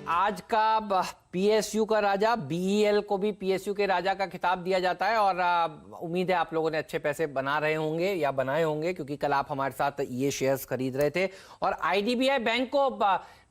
आज का पीएसयू का राजा, बीईएल को भी पीएसयू के राजा का खिताब दिया जाता है और उम्मीद है आप लोगों ने अच्छे पैसे बना रहे होंगे या बनाए होंगे, क्योंकि कल आप हमारे साथ ये शेयर्स खरीद रहे थे। और आईडीबीआई बैंक को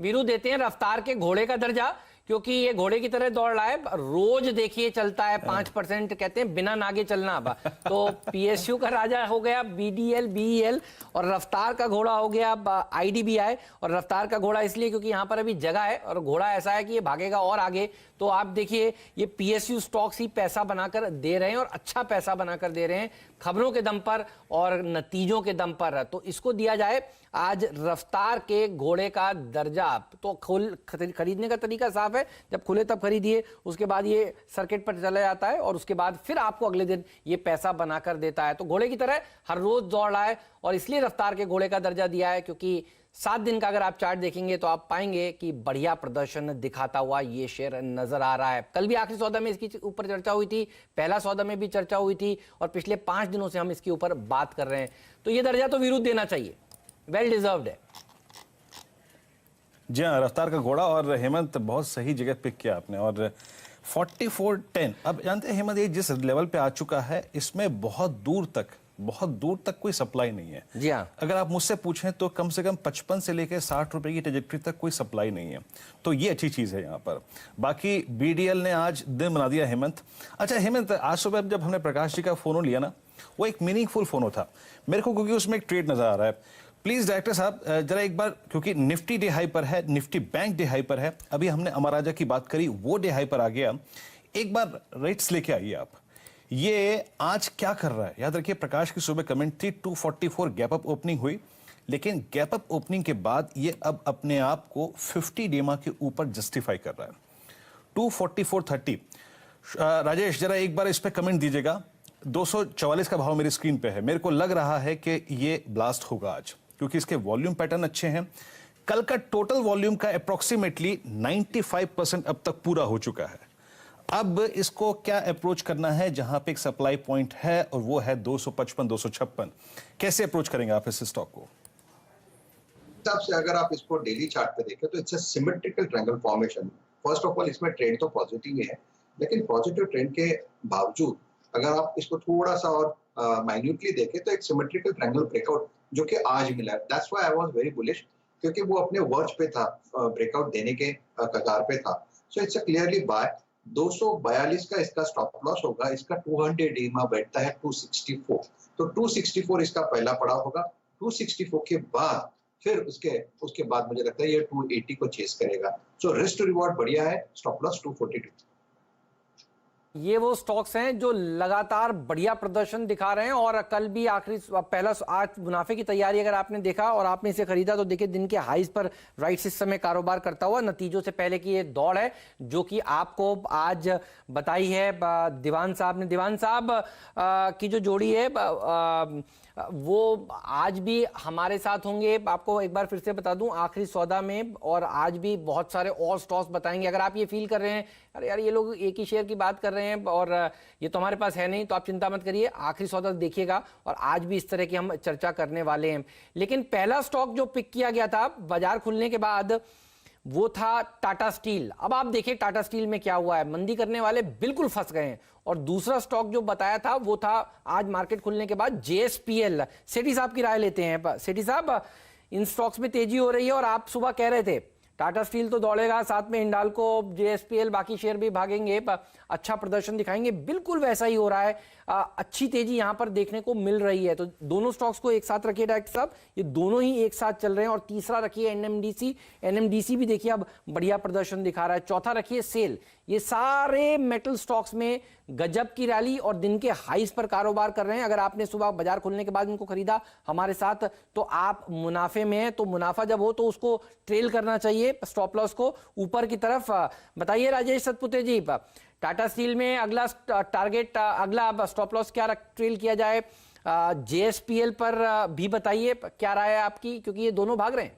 वीरू देते हैं रफ्तार के घोड़े का दर्जा, क्योंकि ये घोड़े की तरह दौड़ रहा है। रोज देखिए चलता है 5%, कहते हैं बिना नागे चलना। अब तो पीएसयू का राजा हो गया बीडीएल, बीईएल, और रफ्तार का घोड़ा हो गया आईडीबीआई। और रफ्तार का घोड़ा इसलिए क्योंकि यहाँ पर अभी जगह है और घोड़ा ऐसा है कि ये भागेगा और आगे। तो आप देखिए ये पीएसयू स्टॉक्स ही पैसा बनाकर दे रहे हैं और अच्छा पैसा बनाकर दे रहे हैं, खबरों के दम पर और नतीजों के दम पर। तो इसको दिया जाए आज रफ्तार के घोड़े का दर्जा। तो खरीदने का तरीका साफ है, जब खुले तब खरीदिए, उसके बाद ये सर्किट पर चला जाता है और उसके बाद फिर आपको अगले दिन ये पैसा बनाकर देता है। तो घोड़े की तरह हर रोज दौड़ रहा है और इसलिए रफ्तार के घोड़े का दर्जा दिया है, क्योंकि 7 दिन का अगर आप चार्ट देखेंगे तो आप पाएंगे कि बढ़िया प्रदर्शन दिखाता हुआ ये शेयर नजर आ रहा है। कल भी आखिरी सौदा में इसकी ऊपर चर्चा हुई थी, पहला सौदा में भी चर्चा हुई थी और पिछले 5 दिनों से हम इसके ऊपर बात कर रहे हैं। तो ये दर्जा तो विरुद्ध देना चाहिए, वेल डिजर्व्ड है। जी हाँ, रफ्तार का घोड़ा। और हेमंत बहुत सही जगह पिक किया आपने। और 4410 अब जानते हैं हेमंत, ये जिस लेवल पे आ चुका है इसमें बहुत दूर तक कोई सप्लाई नहीं है। जी हाँ, अगर आप मुझसे पूछें तो कम से कम 55 से लेकर 60 रुपए की ट्रेजेक्टरी तक कोई सप्लाई नहीं है। तो ये अच्छी चीज है यहाँ पर। बाकी बीडीएल ने आज दिन बना दिया हेमंत। अच्छा हेमंत, आज सुबह जब हमने प्रकाश जी का फोन लिया ना, वो एक मीनिंगफुल फोन था मेरे को, क्योंकि उसमें एक ट्रेड नजर आ रहा है। प्लीज डायरेक्टर साहब जरा एक बार, क्योंकि निफ्टी डे हाई पर है, निफ्टी बैंक डे हाई पर है, अभी हमने अमर राजा की बात करी, वो डे हाई पर आ गया। एक बार रेट्स लेके आइए आप, ये आज क्या कर रहा है। याद रखिए प्रकाश की सुबह कमेंट थी 244 गैप अप ओपनिंग हुई, लेकिन गैप अप ओपनिंग के बाद ये अब अपने आप को 50 डेमा के ऊपर जस्टिफाई कर रहा है। 244.30 राजेश जरा एक बार इस पे कमेंट दीजिएगा। 244 का भाव मेरी स्क्रीन पे है, मेरे को लग रहा है कि ये ब्लास्ट होगा आज, क्योंकि इसके वॉल्यूम पैटर्न अच्छे हैं। कल का टोटल वॉल्यूम का अप्रोक्सीमेटली 95% अब तक पूरा हो चुका है। अब इसको क्या अप्रोच करना है, जहां पे एक सप्लाई पॉइंट है और वो है 255 256, कैसे अप्रोच करेंगे आप इस स्टॉक को? से अगर आप इसको डेली चार्ट पे देखें तो it's a symmetrical triangle formation. First of all इसमें ट्रेंड तो पॉजिटिव ही है, लेकिन पॉजिटिव ट्रेंड के बावजूद अगर आप इसको थोड़ा सा और माइन्यूटली देखें तो एक सिमेट्रिकल ट्रायंगल ब्रेकआउट जो कि आज मिला है। That's why I was very bullish, क्योंकि वो अपने वर्ज पे था, ब्रेकआउट देने के कगार पे था। So it's a clearly buy. 242 का इसका स्टॉप लॉस होगा, इसका 200 डीमा बैठता है 264, तो 264 इसका पहला पड़ाव होगा। 264 के बाद फिर उसके बाद मुझे लगता है ये 280 को चेस करेगा। सो रिस्क टू रिवॉर्ड बढ़िया है, स्टॉप लॉस 242। ये वो स्टॉक्स हैं जो लगातार बढ़िया प्रदर्शन दिखा रहे हैं और कल भी आखिरी पहला, आज मुनाफे की तैयारी अगर आपने देखा और आपने इसे खरीदा तो देखिए दिन के हाईज पर राइट इस समय कारोबार करता हुआ, नतीजों से पहले की ये दौड़ है जो कि आपको आज बताई है दीवान साहब ने। दीवान साहब की जो जोड़ी है वो आज भी हमारे साथ होंगे। आपको एक बार फिर से बता दूं आखिरी सौदा में, और आज भी बहुत सारे और स्टॉक्स बताएंगे। अगर आप ये फील कर रहे हैं अरे यार ये लोग एक ही शेयर की बात कर रहे हैं और ये तो हमारे पास है नहीं, तो आप चिंता मत करिए, आखिरी सौदा देखिएगा और आज भी इस तरह की हम चर्चा करने वाले हैं। लेकिन पहला स्टॉक जो पिक किया गया था बाजार खुलने के बाद वो था टाटा स्टील। अब आप देखिए टाटा स्टील में क्या हुआ है, मंदी करने वाले बिल्कुल फंस गए हैं। और दूसरा स्टॉक जो बताया था वो था आज मार्केट खुलने के बाद जेएसपीएल। सेठी साहब की राय लेते हैं। सेठी साहब, इन स्टॉक्स में तेजी हो रही है और आप सुबह कह रहे थे टाटा स्टील तो दौड़ेगा, साथ में हिंडाल्को, जेएसपीएल, बाकी शेयर भी भागेंगे, अच्छा प्रदर्शन दिखाएंगे। बिल्कुल वैसा ही हो रहा है, अच्छी तेजी यहां पर देखने को मिल रही है। तो दोनों स्टॉक्स को एक साथ रखिए डायरेक्टर साहब, ये दोनों ही एक साथ चल रहे हैं। और तीसरा रखिए एनएमडीसी। एनएमडीसी भी देखिए अब बढ़िया प्रदर्शन दिखा रहा है। चौथा रखिए सेल। ये सारे मेटल स्टॉक्स में गजब की रैली और दिन के हाईज पर कारोबार कर रहे हैं। अगर आपने सुबह बाजार खुलने के बाद इनको खरीदा हमारे साथ तो आप मुनाफे में हैं। तो मुनाफा जब हो तो उसको ट्रेल करना चाहिए, स्टॉप लॉस को ऊपर की तरफ। बताइए राजेश सतपुते जी, टाटा स्टील में अगला टारगेट, अगला स्टॉप लॉस क्या ट्रेल किया जाए? जेएसपीएल पर भी बताइए क्या राय है आपकी, क्योंकि ये दोनों भाग रहे हैं।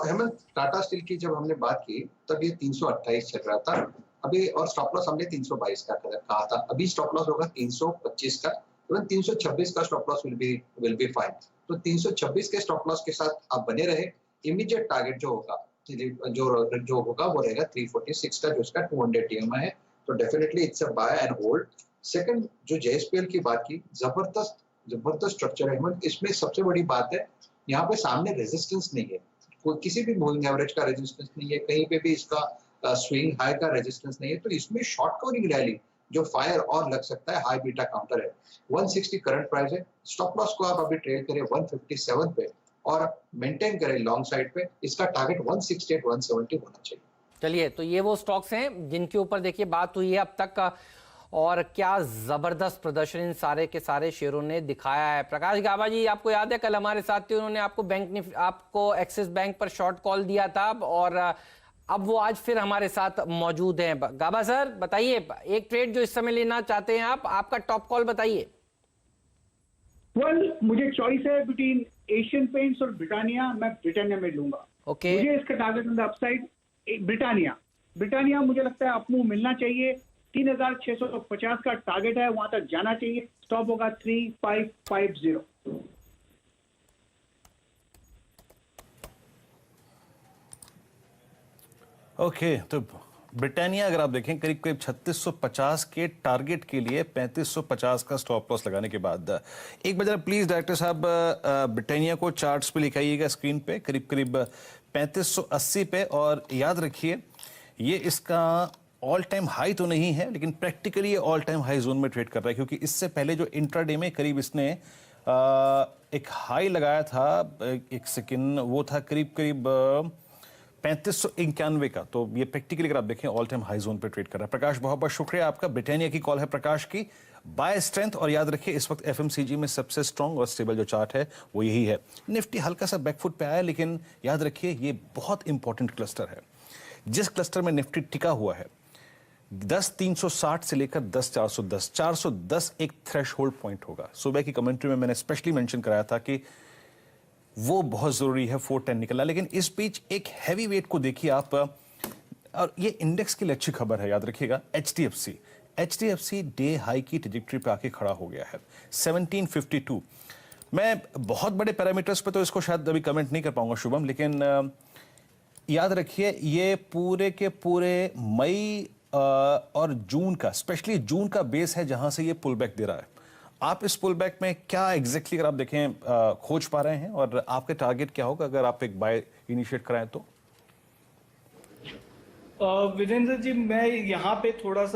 हेमंत, टाटा स्टील की जब हमने बात की तब ये 328 चल रहा था अभी, और स्टॉप लॉस हमने 322 का कहा था। अभी स्टॉप लॉस होगा 325 का, इवन 326 का stop loss will be fine. तो 326 के स्टॉप लॉस के साथ आप बने रहे। इमीडिएट टारगेट जो होगा जो होगा वो रहेगा 346 का, जो इसका 200 TMI है। तो definitely it's a buy and hold. Second, जो JSPL की बात की, जबरदस्त स्ट्रक्चर है। इसमें सबसे बड़ी बात है, यहाँ पे सामने रेजिस्टेंस नहीं है, कोई किसी भी मूविंग एवरेज का रेजिस्टेंस नहीं है, कहीं पे भी इसका स्विंग हाई का रेजिस्टेंस नहीं है। तो इसमें शॉर्ट कवरिंग रैली जो फायर और लग सकता है, हाई बीटा काउंटर है। 160 करंट प्राइस है। स्टॉप लॉस को आप अभी ट्रेड करें 157 पे और मेंटेन करें लॉन्ग साइड पे। इसका टारगेट 168 170 होना चाहिए। चलिए, तो ये वो स्टॉक्स हैं जिनके ऊपर देखिए बात हुई है अब तक का, और क्या जबरदस्त प्रदर्शन इन सारे के सारे शेयरों ने दिखाया है। प्रकाश गाबा जी, आपको याद है कल हमारे साथ थे, उन्होंने आपको एक्सिस बैंक पर शॉर्ट कॉल दिया था, और अब वो आज फिर हमारे साथ मौजूद हैं। गाबा सर बताइए, एक ट्रेड जो इस समय लेना चाहते हैं आप, आपका टॉप कॉल बताइए। मुझे चॉइस है बिटवीन एशियन पेंट्स और ब्रिटानिया। मैं ब्रिटानिया में लूंगा। ओके। मुझे इसका target on the upside Britannia मुझे लगता है अपमूव मिलना चाहिए। 3650 का टारगेट है, वहां तक जाना चाहिए। स्टॉप होगा 3550। ओके, तो ब्रिटानिया अगर आप देखें करीब करीब 3650 के टारगेट के लिए 3550 का स्टॉप लॉस लगाने के बाद एक बार प्लीज डायरेक्टर साहब ब्रिटानिया को चार्ट्स पे लिखाइएगा स्क्रीन पे, करीब करीब 3580 पे। और याद रखिए ये इसका ऑल टाइम हाई तो नहीं है, लेकिन प्रैक्टिकली ये ऑल टाइम हाई जोन में ट्रेड कर रहा है, क्योंकि इससे पहले जो इंट्राडे में करीब इसने एक हाई लगाया था, एक सेकेंड, वो था करीब करीब 3591 का। तो ये प्रैक्टिकली अगर आप देखें ऑल टाइम हाई जोन पे ट्रेड कर रहा है। प्रकाश, बहुत बहुत शुक्रिया आपका। ब्रिटानिया की कॉल है प्रकाश की, बाय स्ट्रेंथ। और याद रखिए इस वक्त एफएमसीजी में सबसे स्ट्रांग और स्टेबल जो चार्ट है वो यही है। निफ्टी हल्का सा बैकफुट पे आया, लेकिन याद रखिए ये बहुत इंपॉर्टेंट क्लस्टर है। जिस क्लस्टर में निफ्टी टिका हुआ है 10,360 से लेकर 10,410, 410 एक थ्रेशहोल्ड पॉइंट होगा। सुबह की कमेंट्री में मैंने स्पेशली मेंशन कराया था कि वो बहुत जरूरी है 410 निकलना। लेकिन इस बीच एक हैवी वेट को देखिए आप, और ये इंडेक्स के लिए अच्छी खबर है। याद रखिएगा HDFC डे हाई की ट्रैजेक्टरी पे आके खड़ा हो गया है 1752। मैं बहुत बड़े पैरामीटर्स पे तो इसको शायद अभी कमेंट नहीं कर पाऊंगा शुभम, लेकिन याद रखिए ये पूरे के पूरे मई और जून का, स्पेशली जून का बेस है जहां से ये पुल बैक दे रहा है। आप इस पुल बैक में क्या एग्जैक्टली अगर आप देखें खोज पा रहे हैं, और आपके टारगेट क्या होगा अगर आप एक बाय इनिशिएट कराएं तो? वीरेंद्र जी, मैं यहाँ पे थोड़ा सा